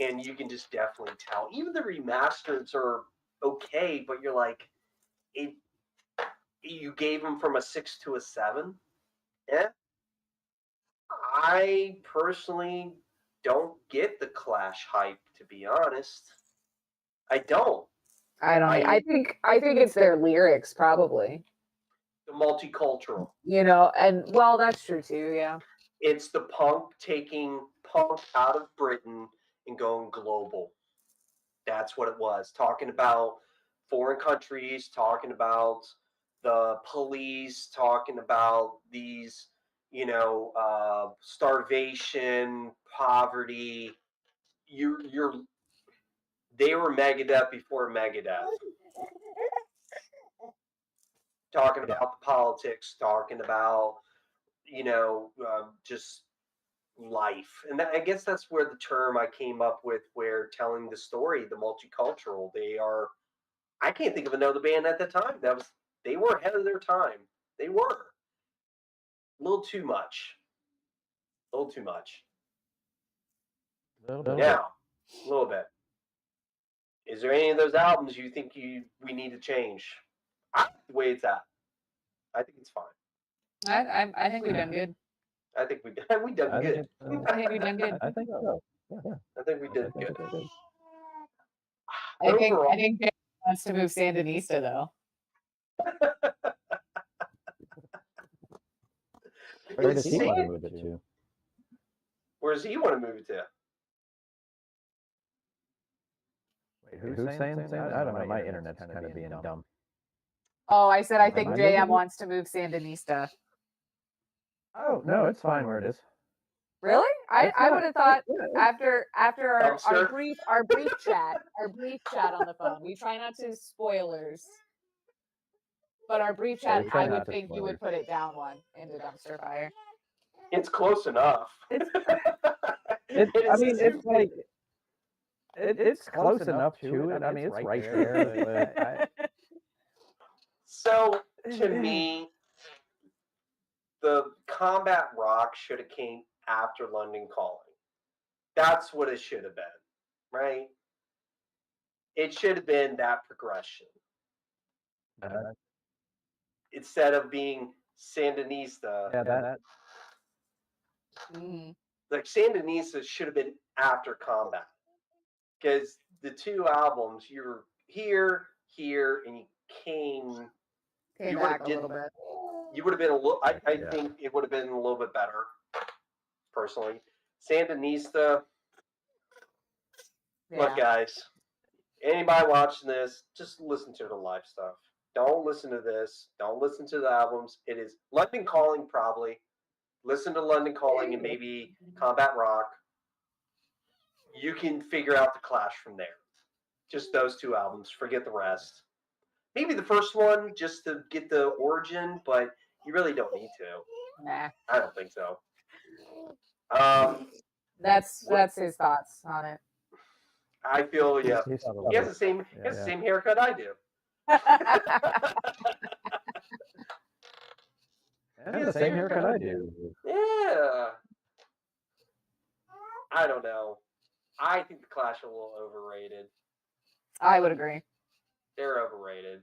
and you can just definitely tell. Even the remasters are okay, but you're like, it. You gave them from a 6 to a 7. Yeah, I personally don't get the Clash hype, to be honest. I don't. I don't. I think it's their lyrics probably. The multicultural. And well, that's true too. Yeah. It's the punk taking punk out of Britain and going global. That's what it was. Talking about foreign countries, talking about the police, talking about these, starvation, poverty. You're They were Megadeth before Megadeth. Talking about the politics, talking about, just life. And I guess that's where the term I came up with, where telling the story, the multicultural, I can't think of another band at the time. They were ahead of their time. They were. A little too much. A little too much. Now, a little bit. Is there any of those albums you think we need to change? I like the way it's at. I think it's fine. I think we've done good. I think we done good. I think we've done good. I think so. Yeah. I think we did good. I think Jay wants to move Sandinista though. Where does he want to move it to? Where does he want to move it to? Wait, who's saying that? I don't know. My internet's kind of being dumb. Oh, I said I think JM wants to move Sandinista. Oh no, it's fine where it is. Really? I would have thought after our brief chat on the phone. We try not to spoilers. But our brief chat, I would think you would put it down one into dumpster fire. It's close enough. It's close enough to it. I mean, it's right there. So to me, the Combat Rock should have came after London Calling. That's what it should have been, right? It should have been that progression. Instead of being Sandinista. Yeah, like Sandinista should have been after Combat. Because the two albums, you're here, and you came back a little bit. You would have been a little. I think it would have been a little bit better, personally. Sandinista. Yeah. Look, guys, anybody watching this, just listen to the live stuff. Don't listen to this. Don't listen to the albums. It is London Calling, probably. Listen to London Calling and maybe Combat Rock. You can figure out the Clash from there. Just those two albums. Forget the rest. Maybe the first one just to get the origin, but you really don't need to. Nah. I don't think so. That's his thoughts on it. I feel he has the same haircut I do. He has the same haircut I do. Yeah. I don't know. I think the Clash are a little overrated. I would agree. They're overrated.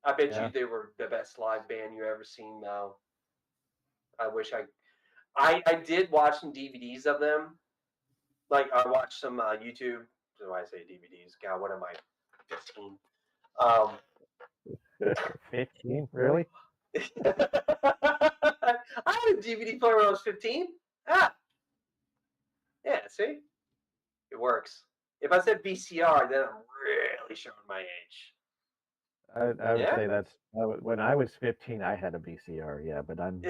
I bet Yeah. you they were the best live band you ever seen, though. I wish I did watch some DVDs of them. Like I watched some YouTube. So when I say DVDs, God, what am I? 15. 15, really? I had a DVD player when I was 15. Ah, yeah. See, it works. If I said VCR, then I'm really showing my age. I would Yeah. say that's when I was 15. I had a VCR, yeah, but I'm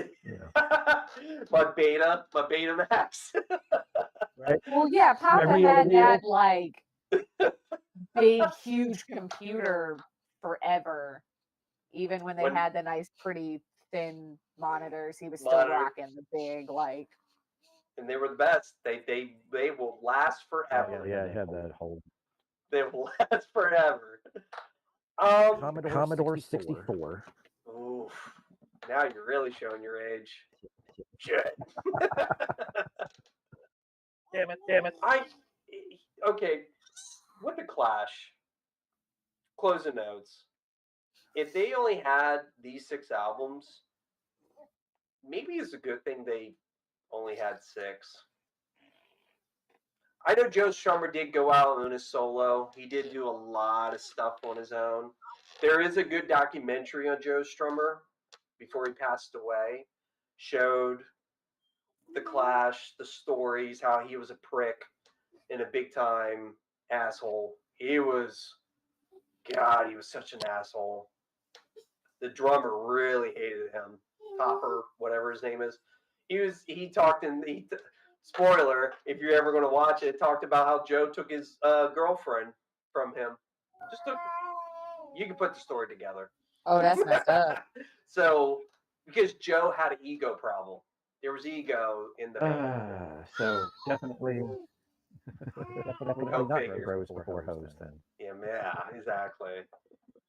my Beta Max. right. Well, yeah, Papa Remember you had were that like big, huge computer forever. Even when they When- had the nice, pretty thin monitors, he was still Monitor. rocking the big like. And they were the best. They will last forever. Yeah, I had that whole They will last forever. Commodore 64. Oof. Now you're really showing your age. Shit. Damn it. Okay. With the Clash, closing notes. If they only had these 6 albums, maybe it's a good thing they only had 6. I know Joe Strummer did go out on his solo. He did do a lot of stuff on his own. There is a good documentary on Joe Strummer before he passed away. Showed the Clash, the stories, how he was a prick and a big time asshole. He was such an asshole. The drummer really hated him. Topper, whatever his name is. He talked spoiler, if you're ever going to watch it, talked about how Joe took his girlfriend from him. You can put the story together. Oh, that's messed up. So, because Joe had an ego problem. There was ego in the band. So definitely Go not figure. Rose before Hose then. Yeah, exactly.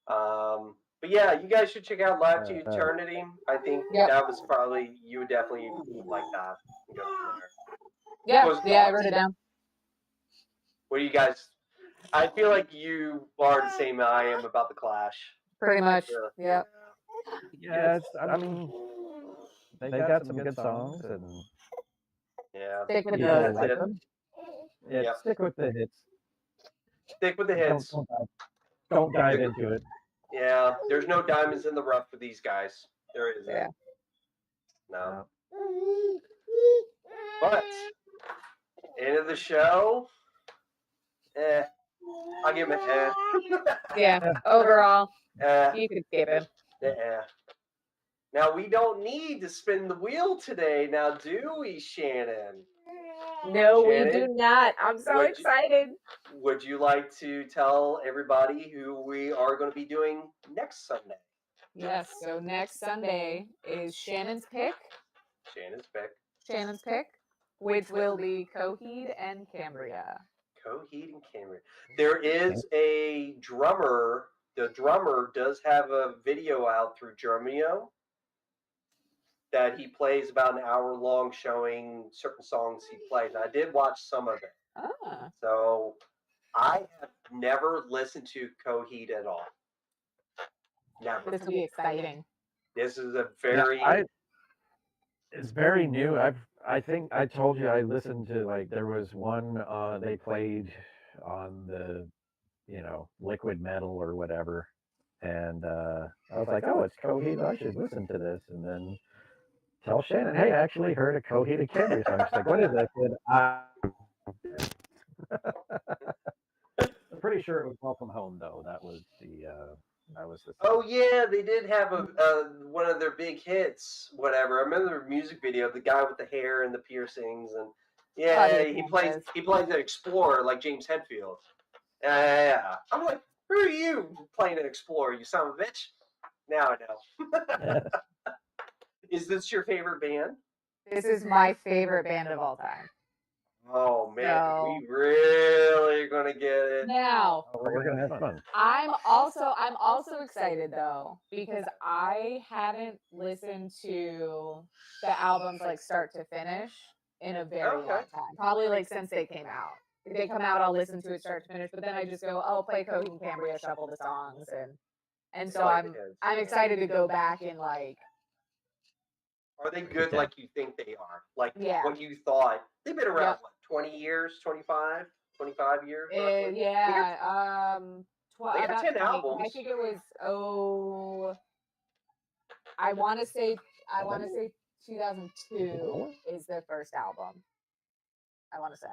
But yeah, you guys should check out Live to Eternity. I think that was probably, you would definitely like that. And go from there. Yeah, I wrote it down. What do you guys? I feel like you are the same as I am about the Clash. Pretty much. Yeah. Yeah, I mean, they got some good songs, and yeah, Stick with yeah, those. like them. Yeah, Yep. stick with the hits. Stick with the hits. Don't dive into it. Yeah, there's no diamonds in the rough for these guys. There isn't. Yeah. No. But end of the show. I'll give him an Yeah. Overall, eh. you could skip it. Yeah. Now we don't need to spin the wheel today, now do we, Shannon? No, we do Shannon, not. I'm so would you- excited. Would you like to tell everybody who we are going to be doing next Sunday? Yes. So next Sunday is Shannon's pick. Shannon's pick. Which will be Coheed and Cambria. Coheed and Cambria. There is a drummer. The drummer does have a video out through Drumeo that he plays about an hour long, showing certain songs he plays. I did watch some of it. Ah. So I have never listened to Coheed at all. Never. This will be exciting. This is a very. It's very new. I think I told you I listened to, like, there was one they played on the Liquid Metal or whatever, and I was like, oh, it's Coheed, I should listen to this. And then tell Shannon, hey, I actually heard a Coheed and Cambria song. She's like, what is that? I'm pretty sure it was Welcome Home, though. That was the Oh yeah, they did have a one of their big hits. Whatever. I remember the music video, the guy with the hair and the piercings, and he plays an explorer like James Hetfield. Yeah. I'm like, who are you playing an explorer? You son of a bitch. Now I know. Is this your favorite band? This is my favorite band of all time. Oh man, So- we really gonna get it. Now, we're gonna have fun. I'm also excited though because I haven't listened to the albums like start to finish in a very long time. Probably like since they came out. they come out, I'll listen to it start to finish. But then I just go, oh, play Coheed and Cambria, shuffle the songs, and so Like I'm the hits. I'm excited to go back and like, Are they good Okay. like you think they are? Like Yeah. what you thought? They've been around, Yep. what, 20 years, 25? 25 years? roughly? yeah, They got about 10 20. I albums. think it was I want to say 2002 is their first album. I want to say.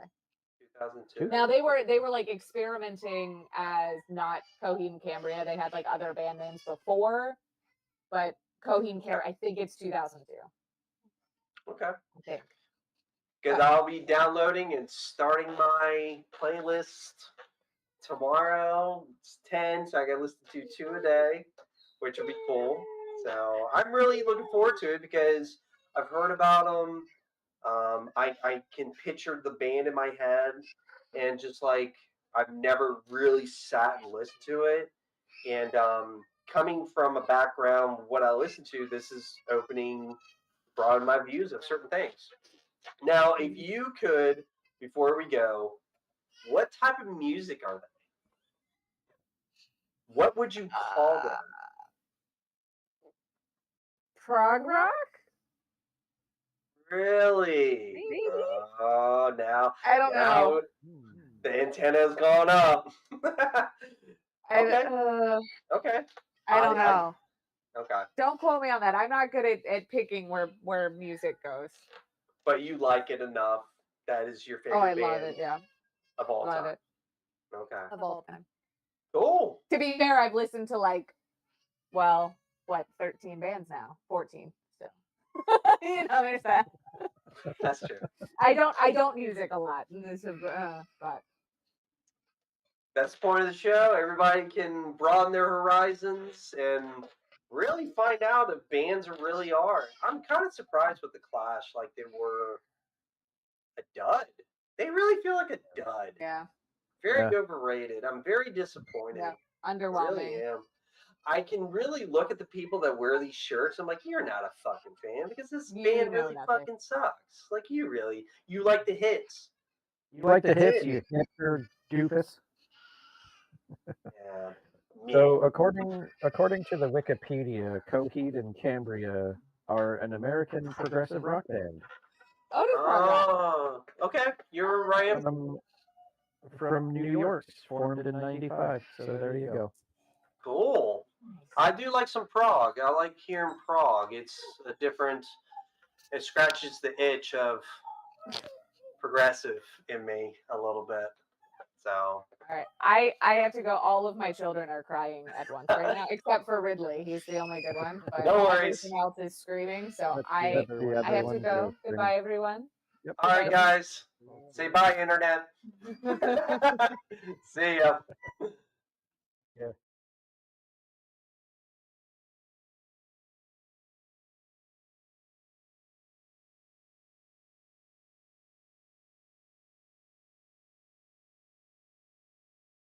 2002. Now they were like experimenting as not Coheed and Cambria. They had like other band names before, but Coheed and Cambria. I think it's 2002. Okay. I think. Because I'll be downloading and starting my playlist tomorrow. It's 10, so I got to listen to 2 a day, which will be cool. So I'm really looking forward to it because I've heard about them. I can picture the band in my head, and just like I've never really sat and listened to it. And coming from a background, what I listen to, this is opening broaden my views of certain things. Now, if you could, before we go, what type of music are they? What would you call them? Prog rock? Really? Maybe. Oh, now I don't know. the antenna's gone up. Okay. Okay. I don't I- know. Okay. Don't quote me on that. I'm not good at picking where music goes. But you like it enough. That is your favorite Oh, I band love it. Yeah, of all love time. it Okay. of all time. Cool. To be fair, I've listened to like, well, what, 13 bands now, 14 still. You know, there's that. That's true. I don't music a lot, but That's the point of the show. Everybody can broaden their horizons and really find out if bands really are. I'm kind of surprised with the Clash, like they were a dud. They really feel like a dud. yeah, Very Yeah. overrated. I'm very disappointed. Yeah. I underwhelming. really am. I can really look at the people that wear these shirts. I'm like, you're not a fucking fan because this You band know really nothing. fucking sucks. Like you like the hits. You like the hits, you hipster doofus. Yeah. So according to the Wikipedia, Coheed and Cambria are an American progressive rock band Oh, it is prog rock. Oh, okay. You're right. from New York, formed in '95. So there you go. Cool. I do like some prog. I like hearing prog. It's a different. It scratches the itch of progressive in me a little bit. So. All right, I have to go. All of my children are crying at once right now, except for Ridley. He's the only good one. But No worries. everything else is screaming. So That's I have to ones go. are screaming. Goodbye, everyone. Yep. All right, guys. Say bye, internet. See ya. Yeah.